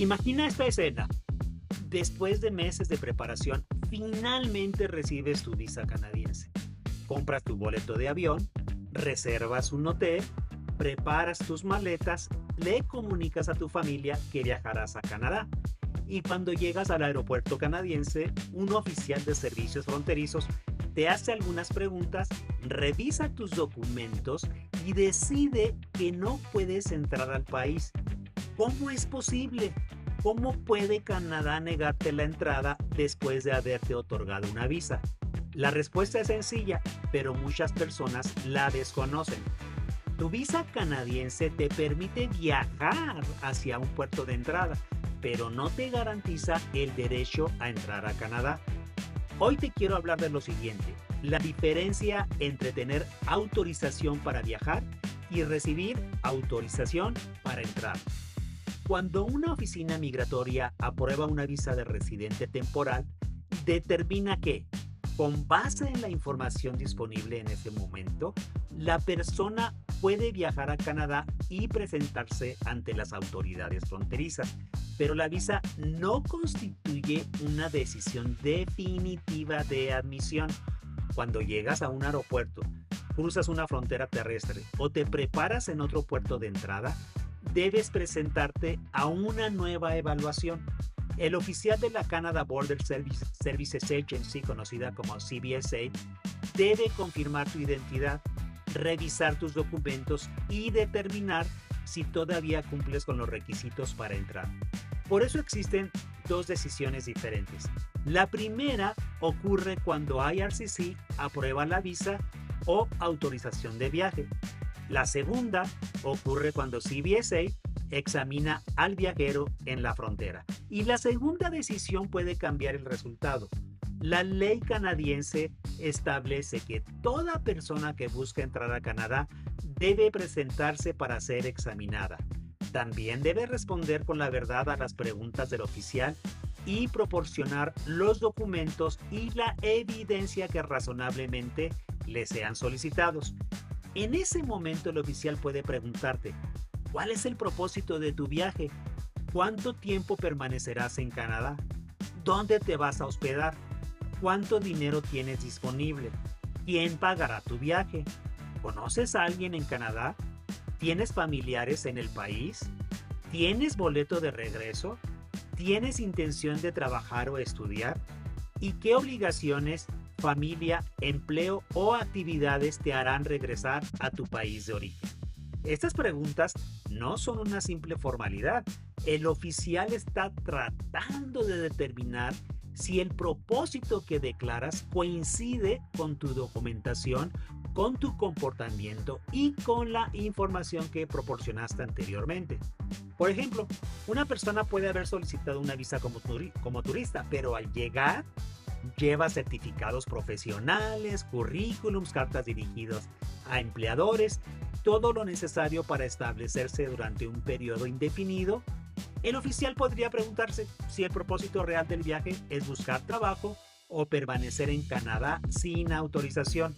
Imagina esta escena. Después de meses de preparación, finalmente recibes tu visa canadiense. Compras tu boleto de avión, reservas un hotel, preparas tus maletas, le comunicas a tu familia que viajarás a Canadá. Y cuando llegas al aeropuerto canadiense, un oficial de servicios fronterizos te hace algunas preguntas, revisa tus documentos y decide que no puedes entrar al país. ¿Cómo es posible? ¿Cómo puede Canadá negarte la entrada después de haberte otorgado una visa? La respuesta es sencilla, pero muchas personas la desconocen. Tu visa canadiense te permite viajar hacia un puerto de entrada, pero no te garantiza el derecho a entrar a Canadá. Hoy te quiero hablar de lo siguiente: la diferencia entre tener autorización para viajar y recibir autorización para entrar. Cuando una oficina migratoria aprueba una visa de residente temporal, determina que, con base en la información disponible en ese momento, la persona puede viajar a Canadá y presentarse ante las autoridades fronterizas, pero la visa no constituye una decisión definitiva de admisión. Cuando llegas a un aeropuerto, cruzas una frontera terrestre o te preparas en otro puerto de entrada, debes presentarte a una nueva evaluación. El oficial de la Canada Border Services Agency, conocida como CBSA, debe confirmar tu identidad, revisar tus documentos y determinar si todavía cumples con los requisitos para entrar. Por eso existen dos decisiones diferentes. La primera ocurre cuando IRCC aprueba la visa o autorización de viaje. La segunda ocurre cuando CBSA examina al viajero en la frontera. Y la segunda decisión puede cambiar el resultado. La ley canadiense establece que toda persona que busca entrar a Canadá debe presentarse para ser examinada. También debe responder con la verdad a las preguntas del oficial y proporcionar los documentos y la evidencia que razonablemente le sean solicitados. En ese momento el oficial puede preguntarte: ¿cuál es el propósito de tu viaje? ¿Cuánto tiempo permanecerás en Canadá? ¿Dónde te vas a hospedar? ¿Cuánto dinero tienes disponible? ¿Quién pagará tu viaje? ¿Conoces a alguien en Canadá? ¿Tienes familiares en el país? ¿Tienes boleto de regreso? ¿Tienes intención de trabajar o estudiar? ¿Y qué obligaciones, familia, empleo o actividades te harán regresar a tu país de origen? Estas preguntas no son una simple formalidad. El oficial está tratando de determinar si el propósito que declaras coincide con tu documentación, con tu comportamiento y con la información que proporcionaste anteriormente. Por ejemplo, una persona puede haber solicitado una visa como turista, pero al llegar lleva certificados profesionales, currículums, cartas dirigidas a empleadores, todo lo necesario para establecerse durante un periodo indefinido. El oficial podría preguntarse si el propósito real del viaje es buscar trabajo o permanecer en Canadá sin autorización.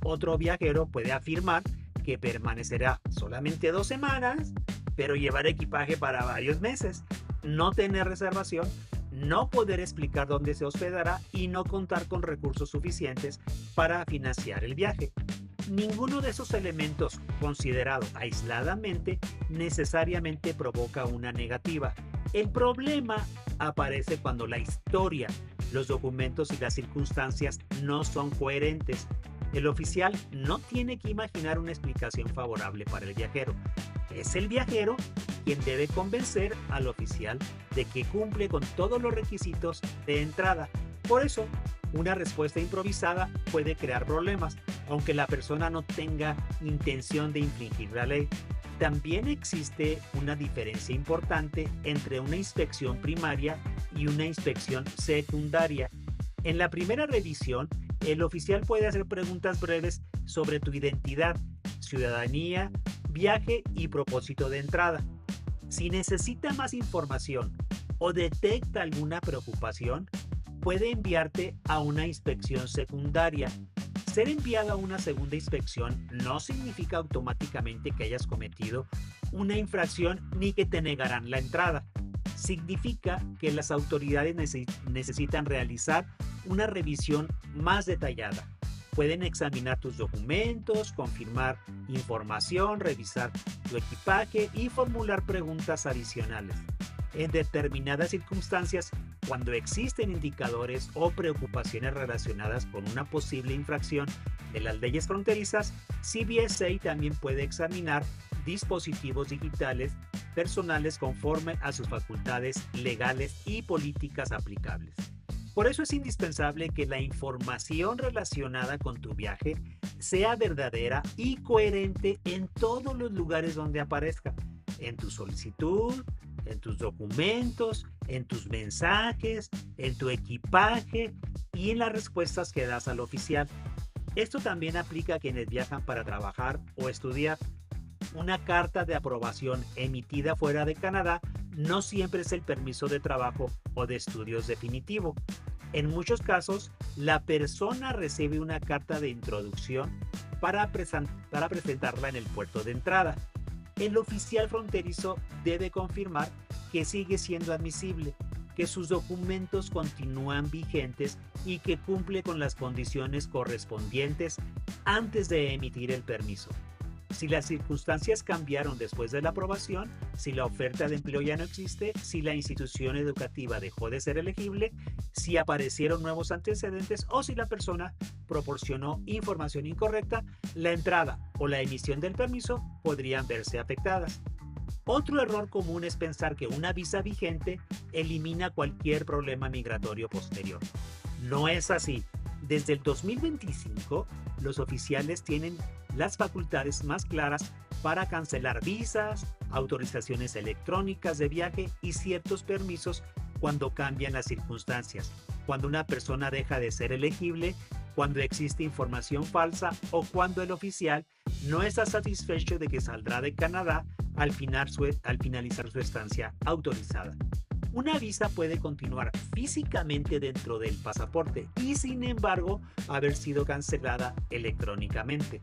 Otro viajero puede afirmar que permanecerá solamente 2 semanas, pero llevar equipaje para varios meses, no tener reservación, no poder explicar dónde se hospedará y no contar con recursos suficientes para financiar el viaje. Ninguno de esos elementos, considerado aisladamente, necesariamente provoca una negativa. El problema aparece cuando la historia, los documentos y las circunstancias no son coherentes. El oficial no tiene que imaginar una explicación favorable para el viajero. Es el viajero quien debe convencer al oficial de que cumple con todos los requisitos de entrada. Por eso, una respuesta improvisada puede crear problemas, aunque la persona no tenga intención de infringir la ley. También existe una diferencia importante entre una inspección primaria y una inspección secundaria. En la primera revisión, el oficial puede hacer preguntas breves sobre tu identidad, ciudadanía, viaje y propósito de entrada. Si necesita más información o detecta alguna preocupación, puede enviarte a una inspección secundaria. Ser enviado a una segunda inspección no significa automáticamente que hayas cometido una infracción ni que te negarán la entrada. significa que las autoridades necesitan realizar una revisión más detallada. Pueden examinar tus documentos, confirmar información, revisar tu equipaje y formular preguntas adicionales. En determinadas circunstancias, cuando existen indicadores o preocupaciones relacionadas con una posible infracción de las leyes fronterizas, CBSA también puede examinar dispositivos digitales personales conforme a sus facultades legales y políticas aplicables. Por eso es indispensable que la información relacionada con tu viaje sea verdadera y coherente en todos los lugares donde aparezca, en tu solicitud, en tus documentos, en tus mensajes, en tu equipaje y en las respuestas que das al oficial. Esto también aplica a quienes viajan para trabajar o estudiar. Una carta de aprobación emitida fuera de Canadá no siempre es el permiso de trabajo o de estudios definitivo. En muchos casos, la persona recibe una carta de introducción para presentarla en el puerto de entrada. El oficial fronterizo debe confirmar que sigue siendo admisible, que sus documentos continúan vigentes y que cumple con las condiciones correspondientes antes de emitir el permiso. Si las circunstancias cambiaron después de la aprobación, si la oferta de empleo ya no existe, si la institución educativa dejó de ser elegible, si aparecieron nuevos antecedentes o si la persona proporcionó información incorrecta, la entrada o la emisión del permiso podrían verse afectadas. Otro error común es pensar que una visa vigente elimina cualquier problema migratorio posterior. No es así. Desde el 2025, los oficiales tienen las facultades más claras para cancelar visas, autorizaciones electrónicas de viaje y ciertos permisos cuando cambian las circunstancias, cuando una persona deja de ser elegible, cuando existe información falsa o cuando el oficial no está satisfecho de que saldrá de Canadá al finalizar su estancia autorizada. Una visa puede continuar físicamente dentro del pasaporte y, sin embargo, haber sido cancelada electrónicamente.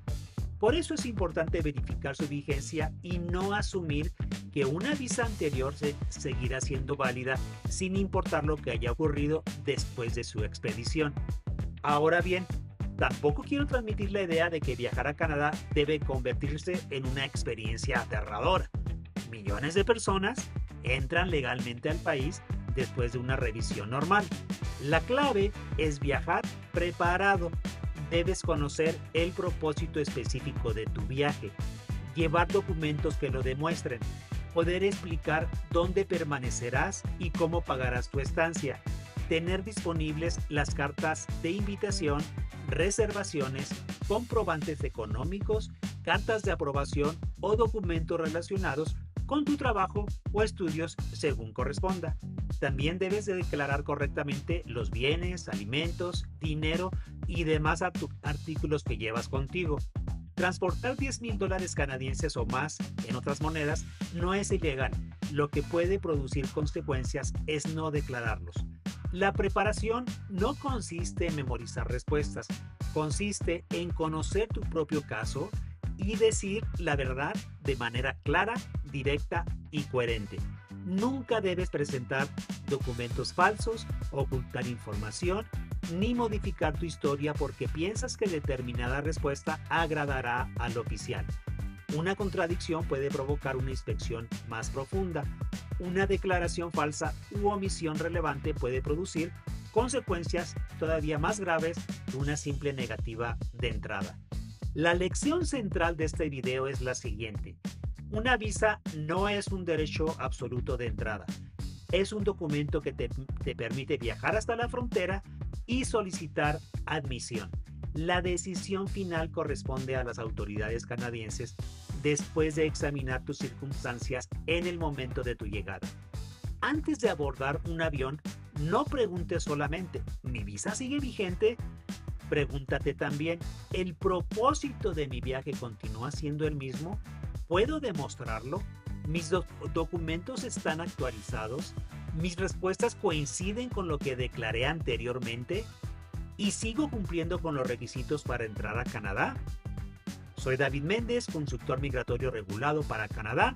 Por eso es importante verificar su vigencia y no asumir que una visa anterior seguirá siendo válida sin importar lo que haya ocurrido después de su expedición. Ahora bien, tampoco quiero transmitir la idea de que viajar a Canadá debe convertirse en una experiencia aterradora. Millones de personas entran legalmente al país después de una revisión normal. La clave es viajar preparado. Debes conocer el propósito específico de tu viaje, llevar documentos que lo demuestren, poder explicar dónde permanecerás y cómo pagarás tu estancia, tener disponibles las cartas de invitación, reservaciones, comprobantes económicos, cartas de aprobación o documentos relacionados con tu trabajo o estudios según corresponda. También debes de declarar correctamente los bienes, alimentos, dinero y demás artículos que llevas contigo. Transportar $10,000 canadienses o más en otras monedas no es ilegal. Lo que puede producir consecuencias es no declararlos. La preparación no consiste en memorizar respuestas, consiste en conocer tu propio caso y decir la verdad de manera clara, directa y coherente. Nunca debes presentar documentos falsos, ocultar información, ni modificar tu historia porque piensas que determinada respuesta agradará al oficial. Una contradicción puede provocar una inspección más profunda. Una declaración falsa u omisión relevante puede producir consecuencias todavía más graves que una simple negativa de entrada. La lección central de este video es la siguiente. Una visa no es un derecho absoluto de entrada. Es un documento que te permite viajar hasta la frontera y solicitar admisión. La decisión final corresponde a las autoridades canadienses después de examinar tus circunstancias en el momento de tu llegada. Antes de abordar un avión, no preguntes solamente, ¿mi visa sigue vigente? Pregúntate también, ¿el propósito de mi viaje continúa siendo el mismo? ¿Puedo demostrarlo? ¿Mis documentos están actualizados? ¿Mis respuestas coinciden con lo que declaré anteriormente? ¿Y sigo cumpliendo con los requisitos para entrar a Canadá? Soy David Méndez, consultor migratorio regulado para Canadá.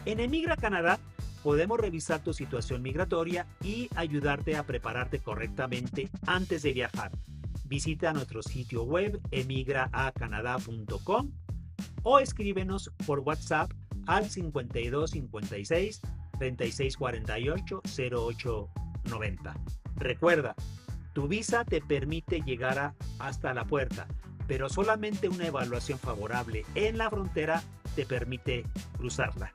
En Emigra Canadá Podemos revisar tu situación migratoria y ayudarte a prepararte correctamente antes de viajar. Visita nuestro sitio web emigraacanadá.com o escríbenos por WhatsApp al 52 56 36 48 08 90. Recuerda, tu visa te permite llegar hasta la puerta, pero solamente una evaluación favorable en la frontera te permite cruzarla.